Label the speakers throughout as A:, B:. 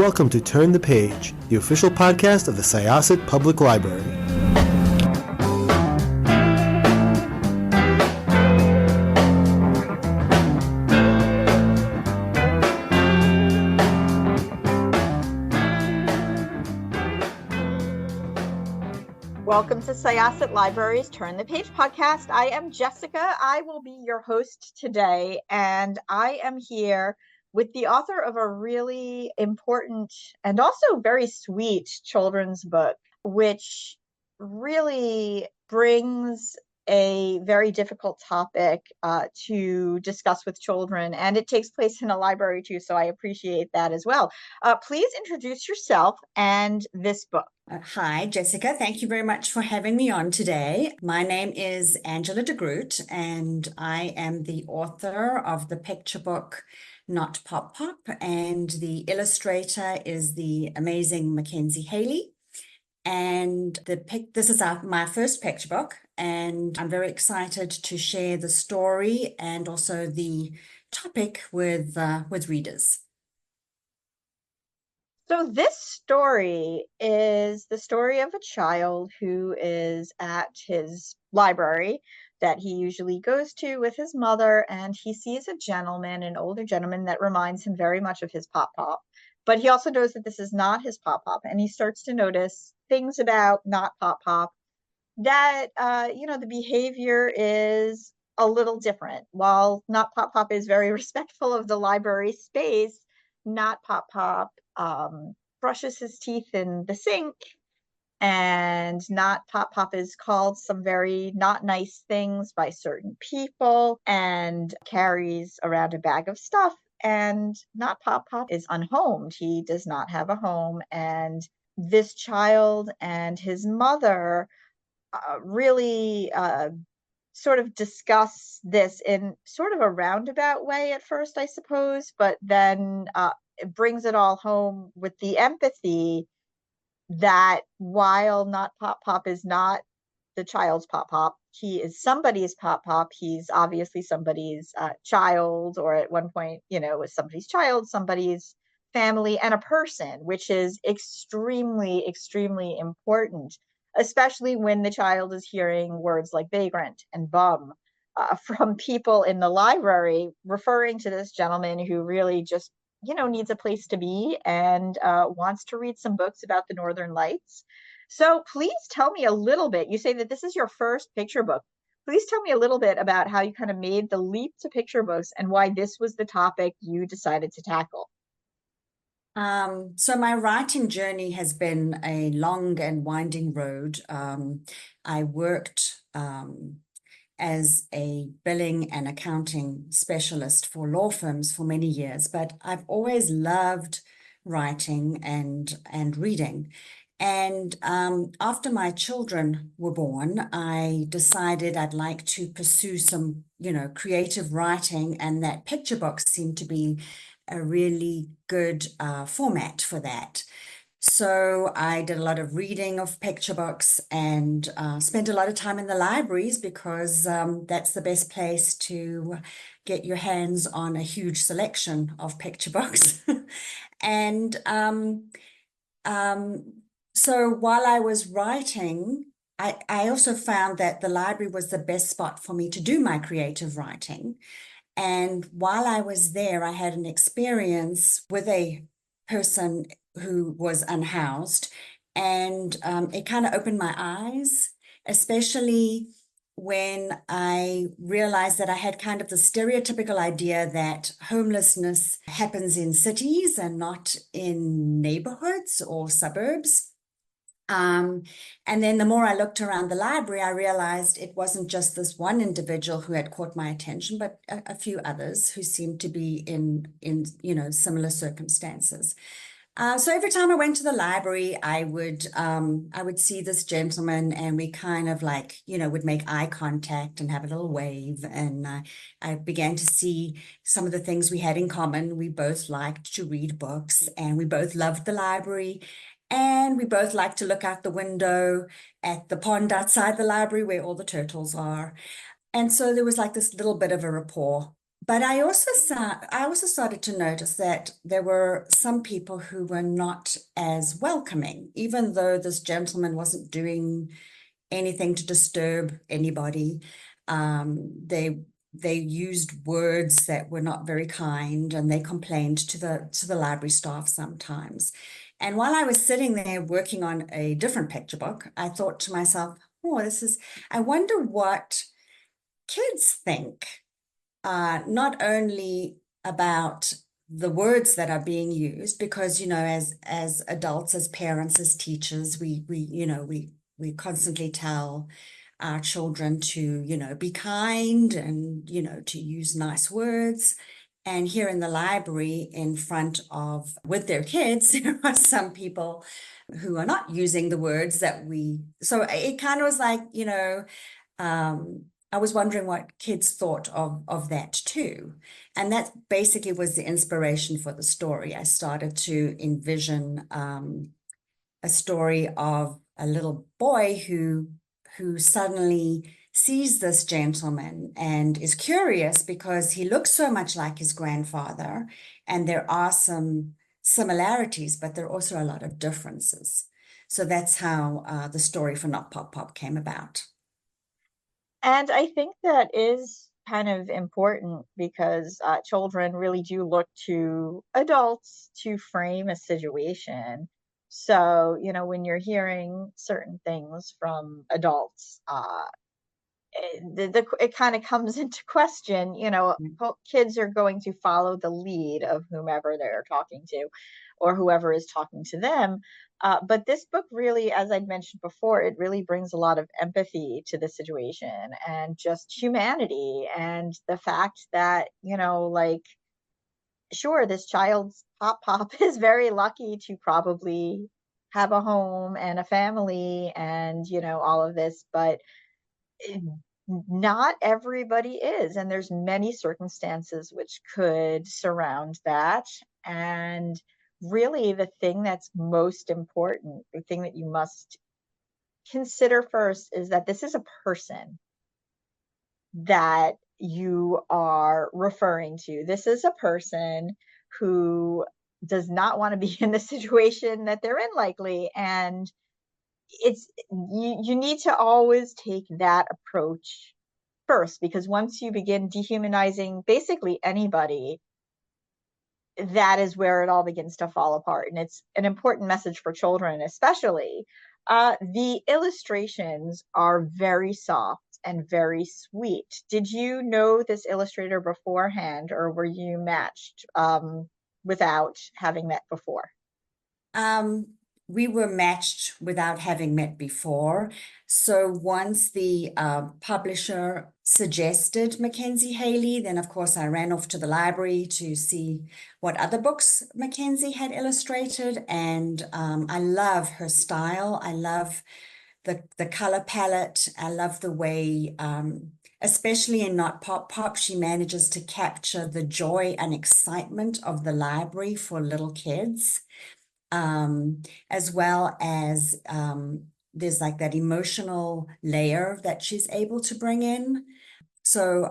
A: welcome to Turn the Page, the official podcast of the Syosset Public Library.
B: Welcome to Syosset Library's Turn the Page podcast. I am Jessica. I will be your host today, and I am here with the author of a really important and also very sweet children's book, which really brings a very difficult topic to discuss with children, and it takes place in a library too, so I appreciate that as well. Please introduce yourself and this book.
C: Hi, Jessica. Thank you very much for having me on today. My name is Angela DeGroot, and I am the author of the picture book, Not Pop Pop, and the illustrator is the amazing Mackenzie Haley. And this is my first picture book, and I'm very excited to share the story and also the topic with readers.
B: So this story is the story of a child who is at his library that he usually goes to with his mother, and he sees a gentleman, an older gentleman that reminds him very much of his Pop Pop. But he also knows that this is not his Pop Pop, and he starts to notice things about not Pop Pop that, the behavior is a little different. While not Pop Pop is very respectful of the library space, not Pop Pop brushes his teeth in the sink, and not Pop Pop is called some very not nice things by certain people and carries around a bag of stuff. And not Pop Pop is unhomed. He does not have a home. And this child and his mother really sort of discuss this in sort of a roundabout way at first, I suppose, but then it brings it all home with the empathy that while not Pop Pop is not the child's Pop Pop, he is somebody's Pop Pop. He's obviously somebody's child, or at one point, was somebody's child, somebody's family, and a person, which is extremely, extremely important, especially when the child is hearing words like vagrant and bum from people in the library, referring to this gentleman who really just needs a place to be and wants to read some books about the Northern Lights. So please tell me a little bit. You say that this is your first picture book. Please tell me a little bit about how you kind of made the leap to picture books and why this was the topic you decided to tackle.
C: So my writing journey has been a long and winding road. I worked as a billing and accounting specialist for law firms for many years, but I've always loved writing and reading. And after my children were born, I decided I'd like to pursue some, creative writing, and that picture book seemed to be a really good format for that. So I did a lot of reading of picture books and spent a lot of time in the libraries because that's the best place to get your hands on a huge selection of picture books. And so while I was writing, I also found that the library was the best spot for me to do my creative writing. And while I was there, I had an experience with a person who was unhoused, and it kind of opened my eyes, especially when I realized that I had kind of the stereotypical idea that homelessness happens in cities and not in neighborhoods or suburbs. And then the more I looked around the library, I realized it wasn't just this one individual who had caught my attention, but a few others who seemed to be in similar circumstances. So every time I went to the library, I would see this gentleman, and we kind of would make eye contact and have a little wave. And I began to see some of the things we had in common. We both liked to read books, and we both loved the library. And we both like to look out the window at the pond outside the library where all the turtles are. And so there was like this little bit of a rapport But I also started to notice that there were some people who were not as welcoming, even though this gentleman wasn't doing anything to disturb anybody. They used words that were not very kind, and they complained to the library staff sometimes. And while I was sitting there working on a different picture book, I thought to myself, oh, I wonder what kids think, not only about the words that are being used, because, as adults, as parents, as teachers, we constantly tell our children to, be kind and, to use nice words. And here in the library, with their kids, there are some people who are not using the words so it kind of was like, I was wondering what kids thought of that too. And that basically was the inspiration for the story. I started to envision a story of a little boy who suddenly sees this gentleman and is curious because he looks so much like his grandfather, and there are some similarities, but there are also a lot of differences. So that's how the story for Not Pop Pop came about.
B: And I think that is kind of important because children really do look to adults to frame a situation. So, when you're hearing certain things from adults, it kind of comes into question, kids are going to follow the lead of whomever they're talking to or whoever is talking to them. But this book really, as I'd mentioned before, it really brings a lot of empathy to the situation and just humanity and the fact that, like, sure, this child's pop is very lucky to probably have a home and a family and, all of this, but not everybody is, and there's many circumstances which could surround that. And really the thing that's most important, the thing that you must consider first, is that this is a person that you are referring to. This is a person who does not want to be in the situation that they're in, likely. And you need to always take that approach first, because once you begin dehumanizing basically anybody, that is where it all begins to fall apart. And it's an important message for children, especially. The illustrations are very soft and very sweet. Did you know this illustrator beforehand, or were you matched without having met before?
C: We were matched without having met before. So once the publisher suggested Mackenzie Haley, then of course I ran off to the library to see what other books Mackenzie had illustrated. And I love her style. I love the color palette. I love the way, especially in Not Pop Pop, she manages to capture the joy and excitement of the library for little kids. As well as there's like that emotional layer that she's able to bring in. So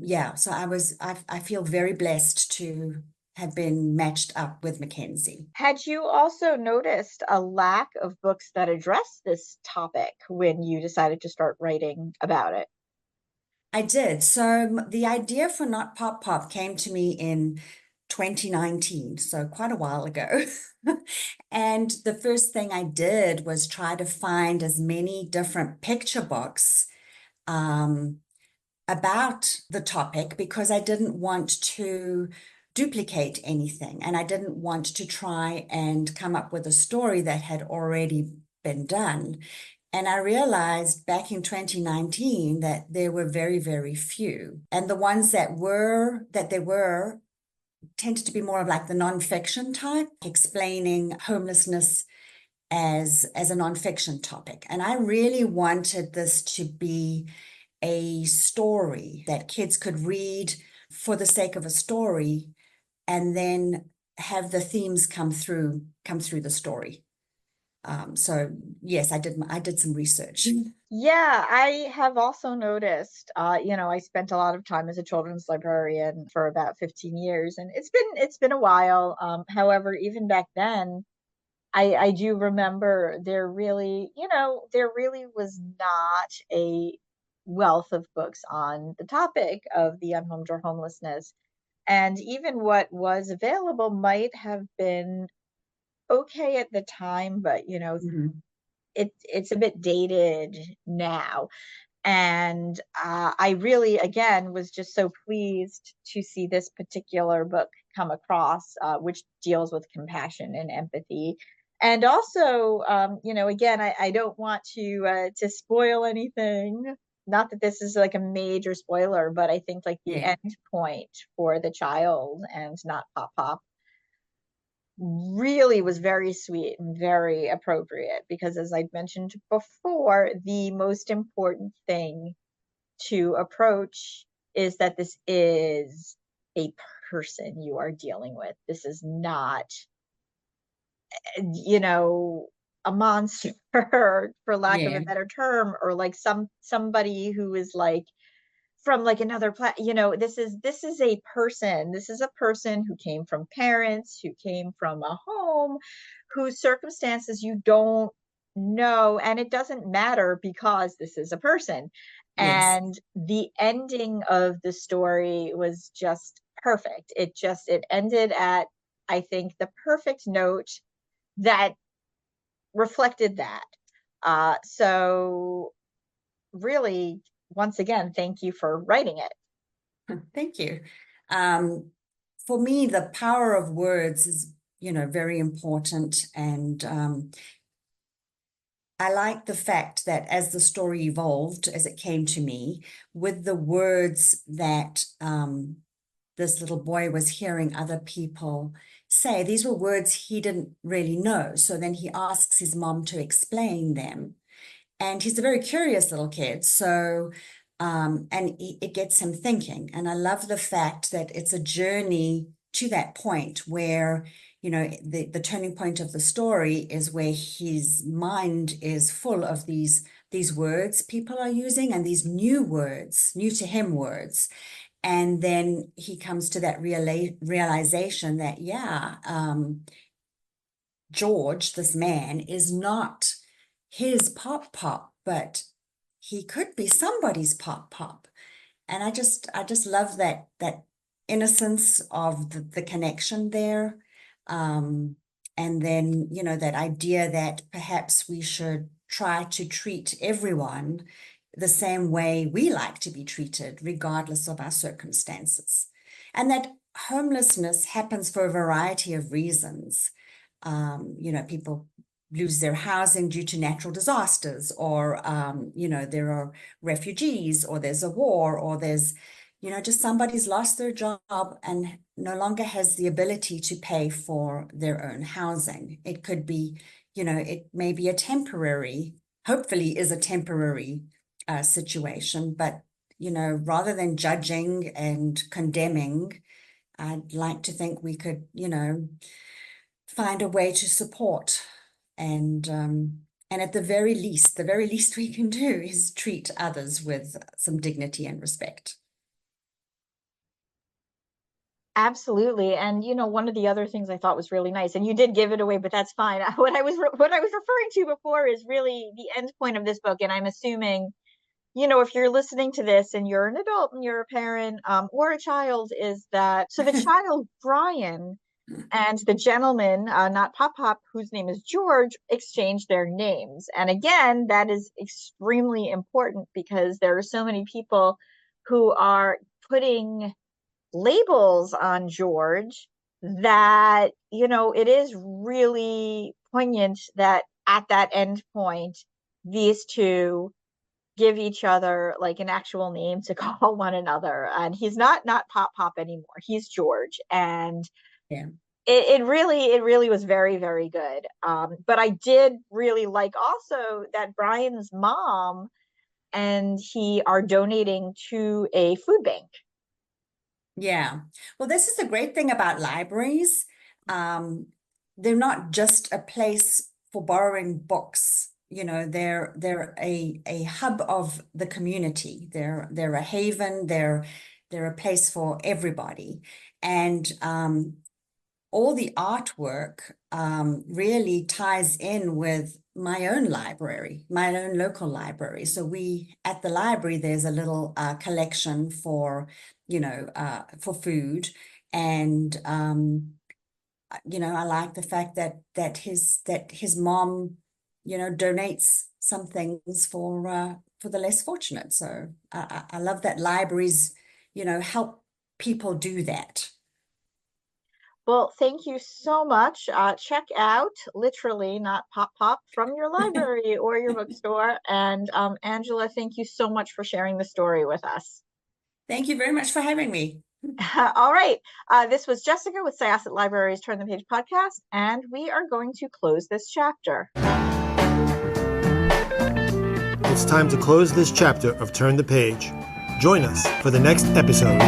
C: yeah, so I feel very blessed to have been matched up with Mackenzie.
B: Had you also noticed a lack of books that address this topic when you decided to start writing about it?
C: I did. So the idea for Not Pop Pop came to me in 2019, so quite a while ago. And the first thing I did was try to find as many different picture books about the topic, because I didn't want to duplicate anything, and I didn't want to try and come up with a story that had already been done. And I realized back in 2019 that there were very, very few. And the ones that there were tended to be more of like the nonfiction type, explaining homelessness as a nonfiction topic. And I really wanted this to be a story that kids could read for the sake of a story, and then have the themes come through the story. So yes, I did some research.
B: Yeah, I have also noticed, I spent a lot of time as a children's librarian for about 15 years, and it's been a while. However, even back then, I do remember there really was not a wealth of books on the topic of the unhomed or homelessness. And even what was available might have been okay at the time, but
C: Mhm.
B: it's a bit dated now. And I really, again, was just so pleased to see this particular book come across, which deals with compassion and empathy. And also, again, I don't want to spoil anything. Not that this is like a major spoiler, but I think like the
C: Yeah,
B: end point for the child and not Pop Pop really was very sweet and very appropriate because, as I mentioned before, the most important thing to approach is that this is a person you are dealing with. This is not, you know, a monster, for lack of
C: yeah,
B: a better term, or like somebody who is like from like another this is a person. This is a person who came from parents, who came from a home, whose circumstances you don't know, and it doesn't matter because this is a person.
C: yes,
B: And the ending of the story was just perfect. It ended at, I think, the perfect note that reflected that. So really, once again, thank you for writing it.
C: thank you. Um, for me, the power of words is, very important. And I like the fact that as the story evolved, as it came to me, with the words that this little boy was hearing other people say, these were words he didn't really know. So then he asks his mom to explain them. And he's a very curious little kid. So, it gets him thinking. And I love the fact that it's a journey to that point where, the turning point of the story is where his mind is full of these words people are using and these new words, new to him words. And then he comes to that realization that, yeah, George, this man, is not his pop pop, but he could be somebody's pop pop. And I just love that innocence of the connection there. Um, and then, that idea that perhaps we should try to treat everyone the same way we like to be treated, regardless of our circumstances. And that homelessness happens for a variety of reasons. People lose their housing due to natural disasters, or, there are refugees, or there's a war, or there's, just somebody's lost their job and no longer has the ability to pay for their own housing. It could be, it may be a temporary, hopefully is a temporary situation, but, rather than judging and condemning, I'd like to think we could, find a way to support. And at the very least we can do is treat others with some dignity and respect.
B: Absolutely. And one of the other things I thought was really nice, and you did give it away, but that's fine. What I was referring to before is really the end point of this book, and I'm assuming, if you're listening to this and you're an adult and you're a parent, or a child, is that so the child Brian and the gentleman, not Pop Pop, whose name is George, exchange their names. And again, that is extremely important because there are so many people who are putting labels on George that, it is really poignant that at that end point, these two give each other like an actual name to call one another. And he's not Pop Pop anymore. He's George. And
C: Yeah.
B: it really was very, very good. But I did really like also that Brian's mom and he are donating to a food bank.
C: Yeah. Well, this is the great thing about libraries. Um, they're not just a place for borrowing books. You know, they're a hub of the community. They're a haven. They're a place for everybody. And all the artwork really ties in with my own library, my own local library. So we, at the library, there's a little collection for, for food. And, I like the fact that his mom, donates some things for the less fortunate. So I love that libraries, help people do that.
B: Well, thank you so much. Check out Literally Not Pop Pop from your library or your bookstore. And Angela, thank you so much for sharing the story with us.
C: Thank you very much for having me.
B: All right. This was Jessica with Syosset Libraries Turn the Page podcast, and we are going to close this chapter.
A: It's time to close this chapter of Turn the Page. Join us for the next episode.